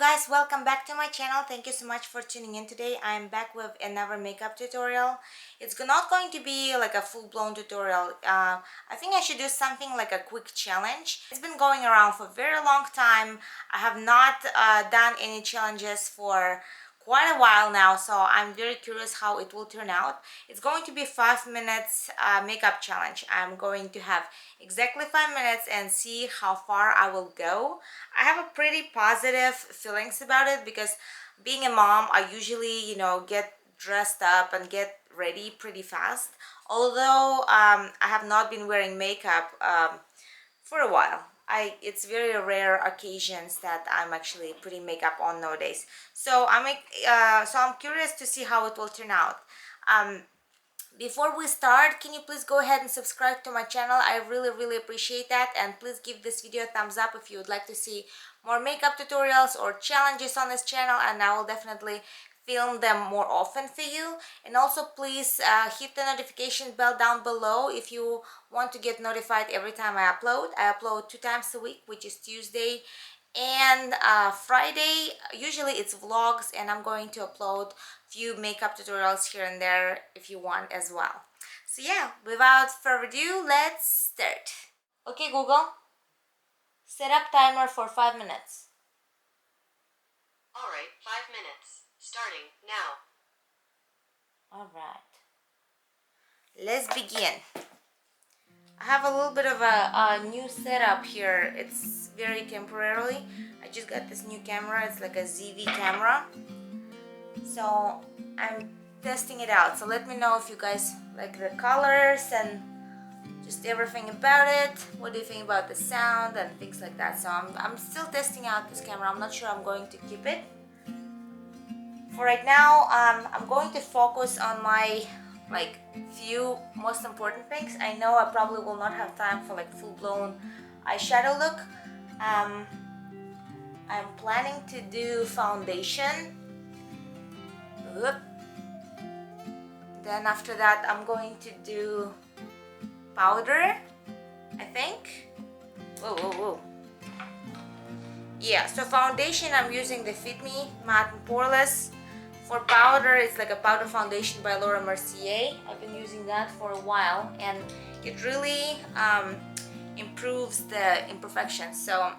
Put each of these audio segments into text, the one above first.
guys, welcome back to my channel. Thank you so much for tuning in today. I'm back with another makeup tutorial. It's not going to be like a full-blown tutorial. I think I should do something like a quick challenge. It's been going around for a very long time. I have not done any challenges for quite a while now, so I'm very curious how it will turn out. It's going to be 5 minutes makeup challenge. I'm going to have exactly 5 minutes and see how far I will go. I have a pretty positive feelings about it because being a mom, I usually, get dressed up and get ready pretty fast. Although I have not been wearing makeup for a while. It's very rare occasions that I'm actually putting makeup on nowadays. So I'm curious to see how it will turn out. Before we start, can you please go ahead and subscribe to my channel? I really appreciate that, and please give this video a thumbs up if you would like to see more makeup tutorials or challenges on this channel, and I will definitely film them more often for you. And also please hit the notification bell down below if you want to get notified every time I upload. I upload 2 times a week, which is Tuesday and Friday. Usually it's vlogs, and I'm going to upload few makeup tutorials here and there if you want as well. So yeah, without further ado, let's start. Okay, Google, set up timer for 5 minutes. Alright, 5 minutes. Starting now. Alright, let's begin. I have a little bit of a new setup here. It's very temporarily. I just got this new camera. It's like a ZV camera. So I'm testing it out. So let me know if you guys like the colors and just everything about it. What do you think about the sound and things like that? So I'm still testing out this camera. I'm not sure I'm going to keep it. For right now, I'm going to focus on my few most important things. I know I probably will not have time for like full-blown eyeshadow look. I'm planning to do foundation. Oop. Then after that, I'm going to do powder, I think. Whoa. Yeah, so foundation, I'm using the Fit Me Matte and Poreless. For powder, it's like a powder foundation by Laura Mercier. I've been using that for a while, and it really improves the imperfections. So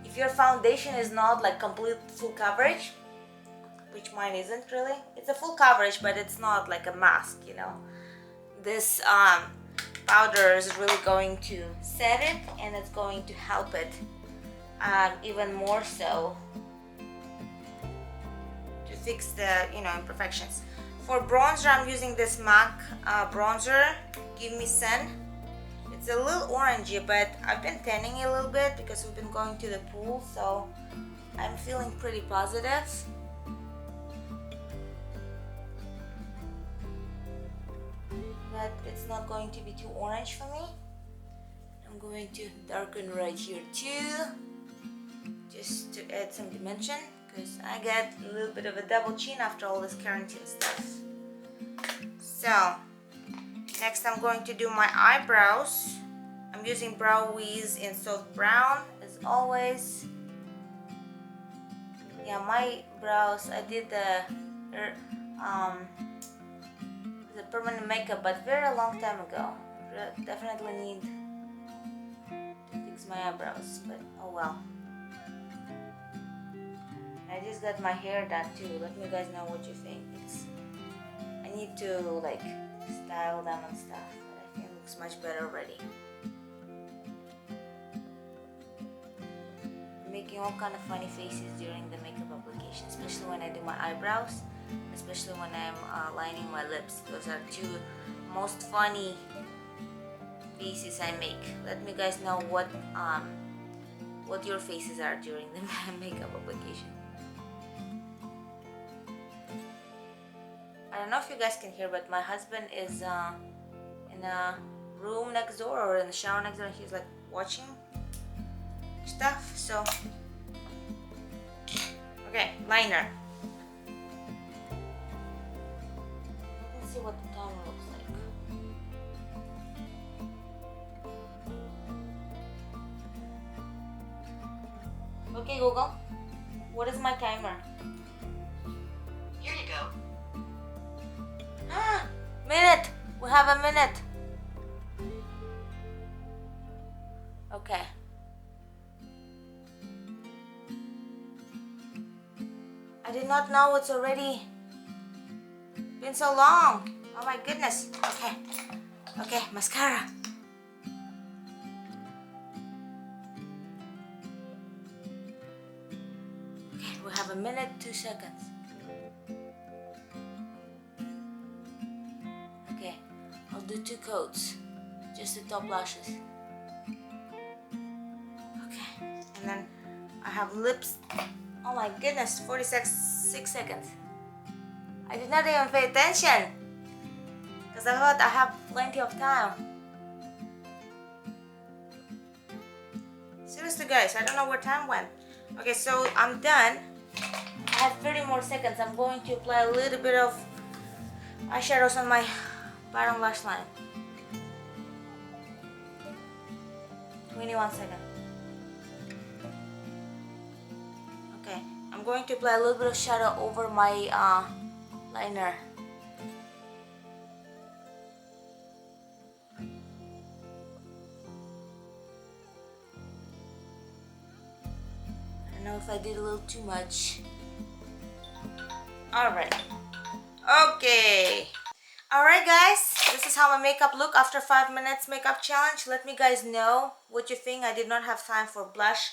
if your foundation is not like complete full coverage, which mine isn't really, it's a full coverage, but it's not like a mask, this powder is really going to set it, and it's going to help it even more so to fix the imperfections. For bronzer, I'm using this MAC bronzer, Give Me Sun. It's a little orangey, but I've been tanning it a little bit because we've been going to the pool, so I'm feeling pretty positive. But it's not going to be too orange for me. I'm going to darken right here too, just to add some dimension, because I got a little bit of a double chin after all this quarantine stuff. So next I'm going to do my eyebrows. I'm using Brow Wiz in soft brown as always. Yeah, my brows, I did the permanent makeup, but very long time ago. Definitely need to fix my eyebrows, but oh well. I just got my hair done too. Let me guys know what you think. I need to like style them and stuff, but I think it looks much better already. I'm making all kind of funny faces during the makeup application, especially when I do my eyebrows, especially when I'm lining my lips. Those are two most funny faces I make. Let me guys know what your faces are during the makeup application. I don't know if you guys can hear, but my husband is in a room next door or in the shower next door. He's like watching stuff. So okay, liner. Let's see what the timer looks like. Okay, Google, What is my timer? Here you go. Minute! We have a minute. Okay. I did not know it's already been so long. Oh my goodness. Okay. Okay, mascara. Okay, we have a minute, 2 seconds. Okay, I'll do 2 coats. Just the top lashes. Okay, and then I have lips. Oh my goodness, 6 seconds. I did not even pay attention because I thought I have plenty of time. Seriously guys, I don't know where time went. Okay, so I'm done. I have 30 more seconds. I'm going to apply a little bit of eyeshadows on my bottom lash line. 21 seconds. Okay, I'm going to apply a little bit of shadow over my liner. I don't know if I did a little too much. Alright. Okay. Alright guys, this is how my makeup look after 5 minutes makeup challenge. Let me guys know what you think. I did not have time for blush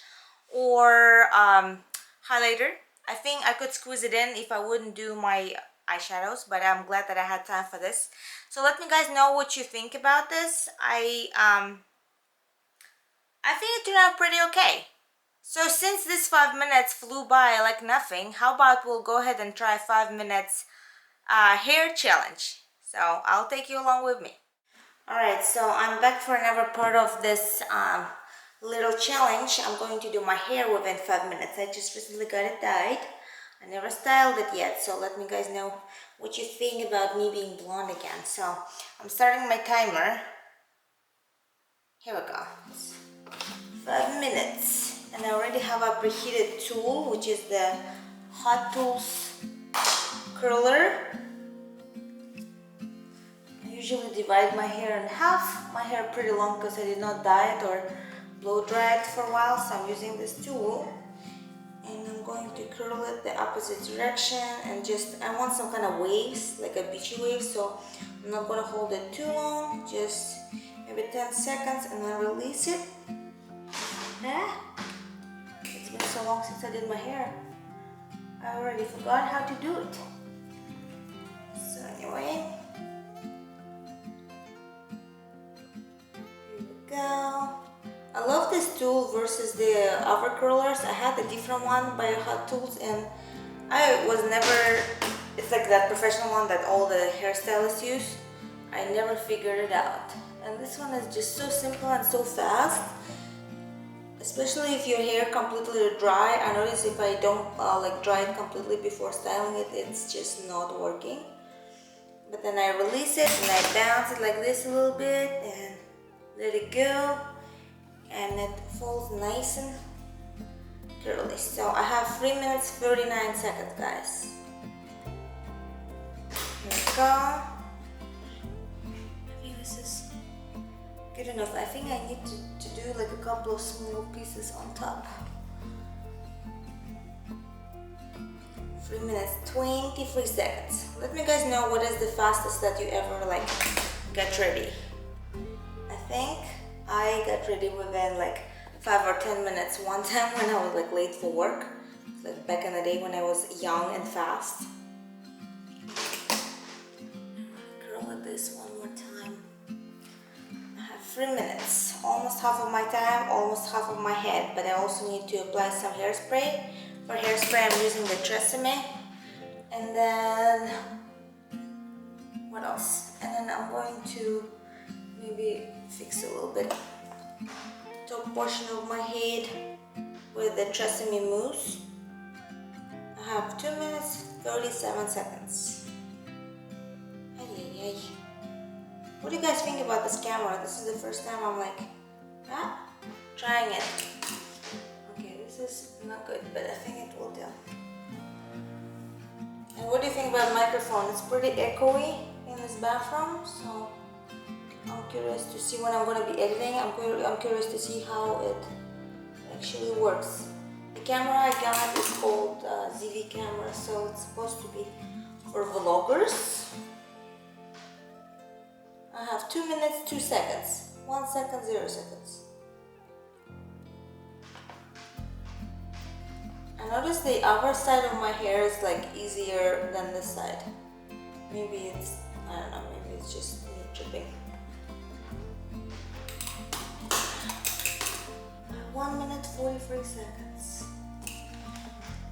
or highlighter. I think I could squeeze it in if I wouldn't do my eyeshadows, but I'm glad that I had time for this. So let me guys know what you think about this. I think it turned out pretty okay. So since this 5 minutes flew by like nothing, how about we'll go ahead and try 5 minutes hair challenge. So I'll take you along with me. Alright, so I'm back for another part of this little challenge. I'm going to do my hair within 5 minutes. I just recently got it dyed. I never styled it yet, so let me guys know what you think about me being blonde again. So I'm starting my timer. Here we go. It's 5 minutes. And I already have a preheated tool, which is the Hot Tools curler. I usually divide my hair in half. My hair pretty long because I did not dye it or blow dry it for a while, so I'm using this tool. And I'm going to curl it the opposite direction and just, I want some kind of waves, like a beachy wave, so I'm not going to hold it too long, just maybe 10 seconds and then release it. It's been so long since I did my hair. I already forgot how to do it. So anyway, here we go. I love this tool versus the other curlers. I had a different one by Hot Tools and I was never, it's like that professional one that all the hairstylists use. I never figured it out. And this one is just so simple and so fast. Especially if your hair completely dry. I notice if I don't like dry it completely before styling it, it's just not working. But then I release it and I bounce it like this a little bit and let it go. And it falls nice and curly. So I have 3 minutes 39 seconds, guys. Here we go. I think this is good enough. I think I need to do like a couple of small pieces on top. 3 minutes 23 seconds. Let me guys know what is the fastest that you ever like get ready. I think I got ready within like 5 or 10 minutes one time when I was like late for work, like back in the day when I was young and fast. Curl it this one more time. I have 3 minutes, almost half of my time, almost half of my head, but I also need to apply some hairspray. For hairspray I'm using the Tresemme, and then what else? And then I'm going to maybe fix a little bit top portion of my head with the Tresemme mousse. I have 2 minutes 37 seconds. Ay. What do you guys think about this camera? This is the first time I'm like trying it. Okay, this is not good, but I think it will do. about microphone. It's pretty echoey in this bathroom, so I'm curious to see when I'm going to be editing. I'm curious to see how it actually works. The camera I got is called ZV camera, so it's supposed to be for vloggers. I have 2 minutes, 2 seconds. 1 second, 0 seconds. I noticed the upper side of my hair is like easier than this side. Maybe it's, I don't know, maybe it's just me tripping. 1 minute, 43 seconds.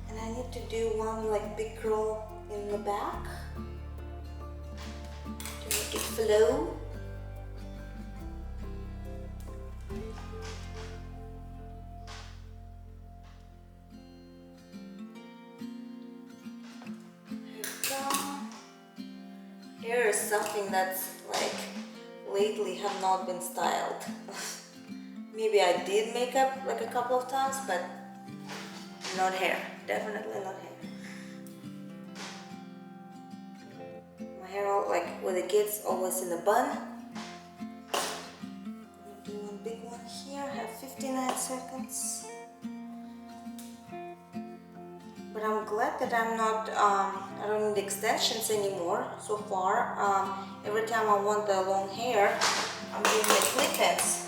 And I need to do one like big curl in the back to make it flow. Hair is something that's like lately have not been styled. Maybe I did makeup like a couple of times, but not hair. Definitely not hair. My hair all like with the kids always in a bun. I'm gonna do one big one here. I have 59 seconds. But I'm glad that I'm not, I don't need extensions anymore so far. Every time I want the long hair, I'm doing the clip-ins.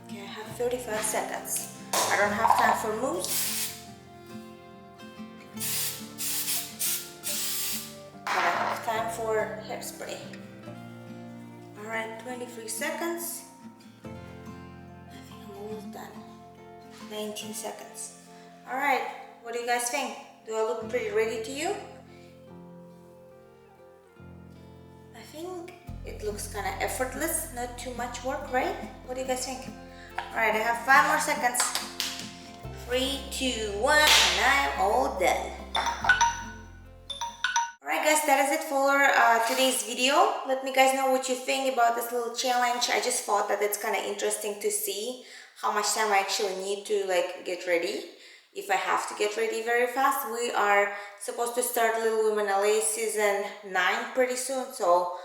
Okay, I have 35 seconds. I don't have time for moves. But I have time for hairspray. Alright, 23 seconds. I think I'm almost done. 19 seconds. Alright, what do you guys think? Do I look pretty ready to you? I think it looks kind of effortless, not too much work, right? What do you guys think? Alright, I have 5 more seconds. 3, 2, 1, and I'm all done. Alright guys, that is it for today's video. Let me guys know what you think about this little challenge. I just thought that it's kind of interesting to see how much time I actually need to like get ready. If I have to get ready very fast. We are supposed to start Little Women LA season 9 pretty soon, so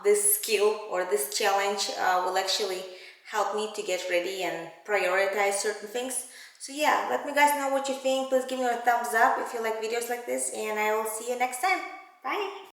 this skill or this challenge will actually help me to get ready and prioritize certain things. So yeah, let me guys know what you think. Please give me a thumbs up if you like videos like this, and I will see you next time. Bye!